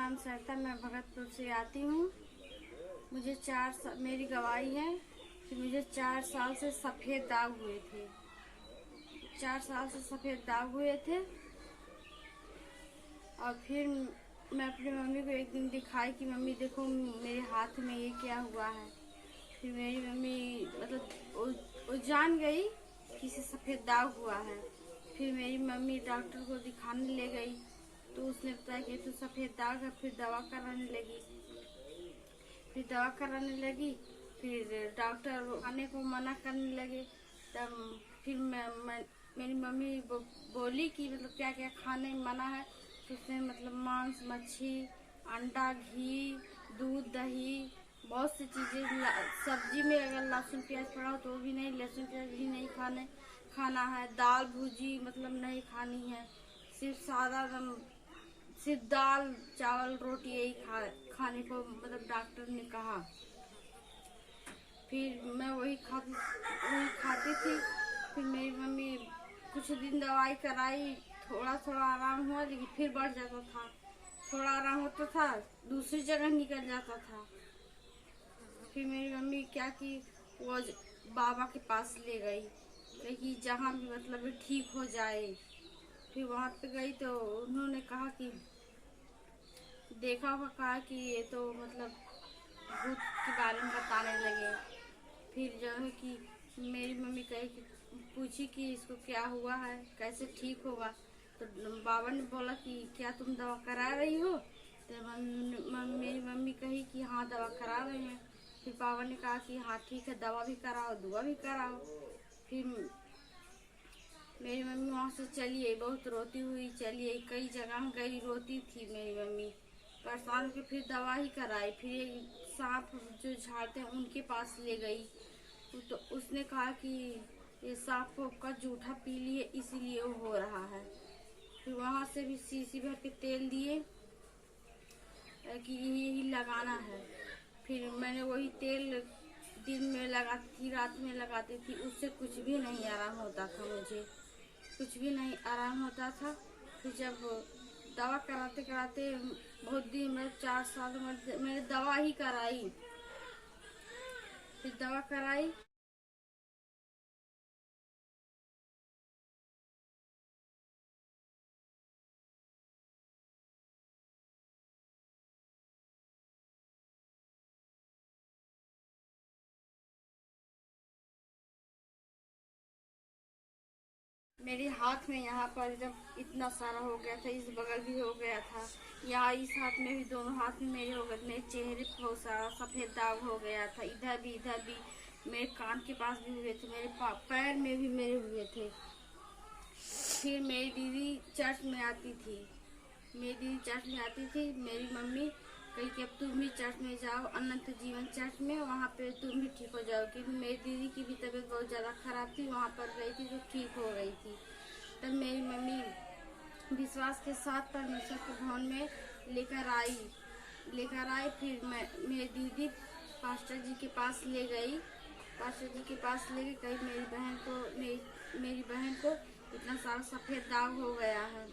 नाम सरिता, मैं भगतपुर से आती हूँ। मुझे मेरी गवाही है कि मुझे 4 साल से सफ़ेद दाग हुए थे। 4 साल से सफ़ेद दाग हुए थे और फिर मैं अपनी मम्मी को एक दिन दिखाई कि मम्मी देखो मेरे हाथ में ये क्या हुआ है। फिर मेरी मम्मी मतलब वो जान गई कि इसे सफ़ेद दाग हुआ है। फिर मेरी मम्मी डॉक्टर को दिखाने ले गई तो उसने बताया कि तो सफ़ेद दाग है। फिर दवा कराने लगी। फिर डॉक्टर खाने को मना करने लगे। तब फिर मेरी मम्मी बोली कि मतलब क्या क्या खाने में मना है। तो उसने मतलब मांस, मच्छी, अंडा, घी, दूध, दही, बहुत सी चीज़ें। सब्जी में अगर लहसुन प्याज पड़ा हो तो भी नहीं, लहसुन प्याज भी नहीं खाना है। दाल भुजी मतलब नहीं खानी है। सिर्फ दाल चावल रोटी यही खाने को मतलब डॉक्टर ने कहा। फिर मैं वही खाती थी। फिर मेरी मम्मी कुछ दिन दवाई कराई, थोड़ा थोड़ा आराम हुआ, लेकिन फिर बढ़ जाता था। थोड़ा आराम होता था, दूसरी जगह निकल जाता था। फिर मेरी मम्मी क्या की, वो बाबा के पास ले गई कि जहाँ भी मतलब ठीक हो जाए। फिर वहाँ पे गई तो उन्होंने कहा कि देखा हुआ, कहा कि ये तो मतलब भूत के बारे में बताने लगे। फिर जो है कि मेरी मम्मी कही कि पूछी कि इसको क्या हुआ है, कैसे ठीक होगा। तो बाबा ने बोला कि क्या तुम दवा करा रही हो। तो मेरी मम्मी कही कि हाँ दवा करा रहे हैं। फिर बाबा ने कहा कि हाँ ठीक है, दवा भी कराओ दुआ भी कराओ। फिर मेरी मम्मी वहाँ से चली आई, बहुत रोती हुई चली आई। कई जगह गई, रोती थी मेरी मम्मी, परेशान के। फिर दवा ही कराई। फिर एक सांप जो झाड़ते हैं उनके पास ले गई तो उसने कहा कि ये सांप का जूठा पी लिए इसीलिए वो हो रहा है। फिर वहाँ से भी शीशी भर के तेल दिए कि यही लगाना है। फिर मैंने वही तेल दिन में लगाती थी, रात में लगाती थी, उससे कुछ भी नहीं आराम होता था। मुझे कुछ भी नहीं आराम होता था। फिर जब दवा कराते कराते बहुत दिन में 4 साल में मैंने दवा ही कराई। फिर दवा कराई। मेरे हाथ में यहाँ पर जब इतना सारा हो गया था, इस बगल भी हो गया था, यहाँ इस हाथ में भी, दोनों हाथ में मेरे हो गए। मेरे चेहरे पर बहुत सारा सफ़ेद दाग हो गया था, इधर भी। मेरे कान के पास भी हुए थे, मेरे पैर में भी मेरे हुए थे। फिर मेरी दीदी चर्च में आती थी। मेरी मम्मी कही कि अब तुम भी चर्च में जाओ, अनंत जीवन चर्च में, वहाँ पे तुम भी ठीक हो जाओ। क्योंकि मेरी दीदी की भी तबीयत बहुत ज़्यादा ख़राब थी, वहाँ पर गई थी तो ठीक हो गई थी। तब मेरी मम्मी विश्वास के साथ परमेश्वर के भवन में लेकर आई। फिर मेरी दीदी पास्टर जी के पास ले गई। कही मेरी बहन को इतना सारा सफ़ेद दाग हो गया है।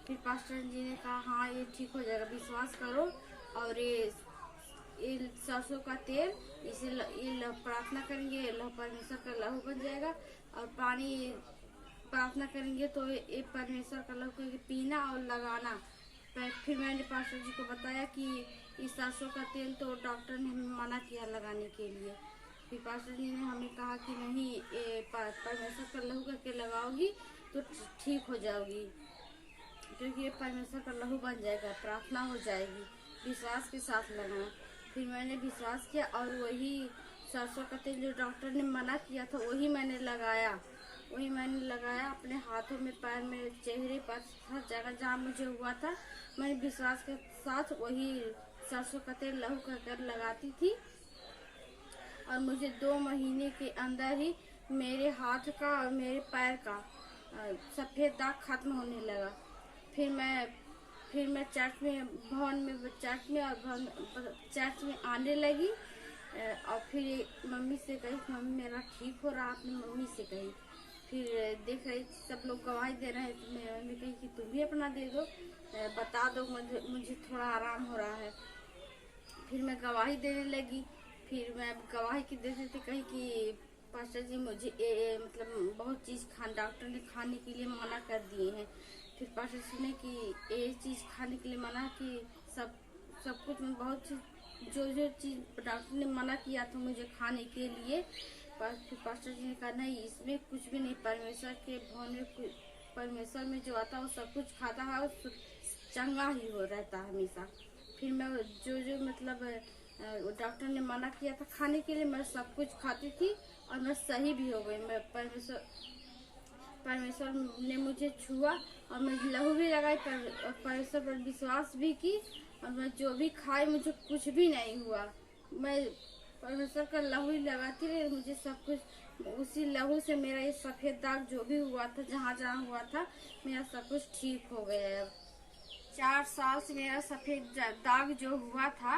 फिर पास्टर जी ने कहा हाँ ये ठीक हो जाएगा, विश्वास करो। और ये सरसों का तेल, ये प्रार्थना करेंगे, परमेश्वर का लहू बन जाएगा। और पानी प्रार्थना करेंगे तो ये परमेश्वर का लहू करके पीना और लगाना। फिर मैंने पास्टर जी को बताया कि इस सरसों का तेल तो डॉक्टर ने हमें मना किया लगाने के लिए। फिर पास्टर जी ने हमें कहा कि नहीं, ये परमेश्वर का लहू करके लगाओगी तो ठीक हो जाओगी, क्योंकि ये परमेश्वर का लहू बन जाएगा, प्रार्थना हो जाएगी, विश्वास के साथ लगाना। फिर मैंने विश्वास किया और वही सरसों का तेल जो डॉक्टर ने मना किया था वही मैंने लगाया अपने हाथों में, पैर में, चेहरे पर, हर जगह जहाँ मुझे हुआ था। मैंने विश्वास के साथ वही सरसों का तेल लहू कर लगाती थी। और मुझे 2 महीने के अंदर ही मेरे हाथ का और मेरे पैर का सफ़ेद दाग खत्म होने लगा। फिर मैं चर्च में आने लगी। और फिर मम्मी से कही, मम्मी मेरा ठीक हो रहा, अपनी मम्मी से कही। फिर देख रही सब लोग गवाही दे रहे हैं, तो मेरी मम्मी कही कि तुम भी अपना दे दो। बता दो, मुझे थोड़ा आराम हो रहा है। फिर मैं गवाही देने लगी। फिर मैं गवाही की देते थे कहीं कि पास्टर जी मुझे मतलब बहुत चीज़ डॉक्टर ने खाने के लिए मना कर दिए हैं। फिर पास्टर जी ने कि ये चीज़ खाने के लिए मना कि सब कुछ में बहुत चीज़ जो चीज़ डॉक्टर ने मना किया था मुझे खाने के लिए, फिर पास्टर जी ने कहा नहीं, इसमें कुछ भी नहीं, परमेश्वर के भवन में परमेश्वर में जो आता है वो सब कुछ खाता है और चंगा ही हो रहता है हमेशा। फिर मैं जो मतलब डॉक्टर ने मना किया था खाने के लिए, मैं सब कुछ खाती थी और मैं सही भी हो गई। मैं परमेश्वर ने मुझे छुआ और मैं लहू भी लगाई, परमेश्वर पर विश्वास भी की और मैं जो भी खाई मुझे कुछ भी नहीं हुआ। मैं परमेश्वर का लहू ही लगाती रही, मुझे सब कुछ उसी लहू से मेरा ये सफ़ेद दाग जो भी हुआ था, जहाँ जहाँ हुआ था, मेरा सब कुछ ठीक हो गया है। 4 साल से मेरा सफ़ेद दाग जो हुआ था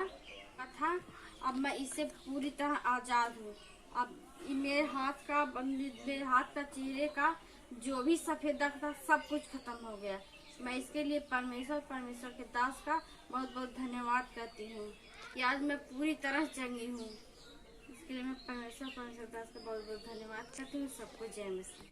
अब मैं इससे पूरी तरह आज़ाद हूँ। अब मेरे हाथ का चेहरे का जो भी सफ़ेद दाग था सब कुछ खत्म हो गया। मैं इसके लिए परमेश्वर के दास का बहुत बहुत धन्यवाद करती हूँ कि आज मैं पूरी तरह चंगी हूँ। इसके लिए मैं परमेश्वर दास का बहुत बहुत धन्यवाद करती हूँ। सबको जय मसीह।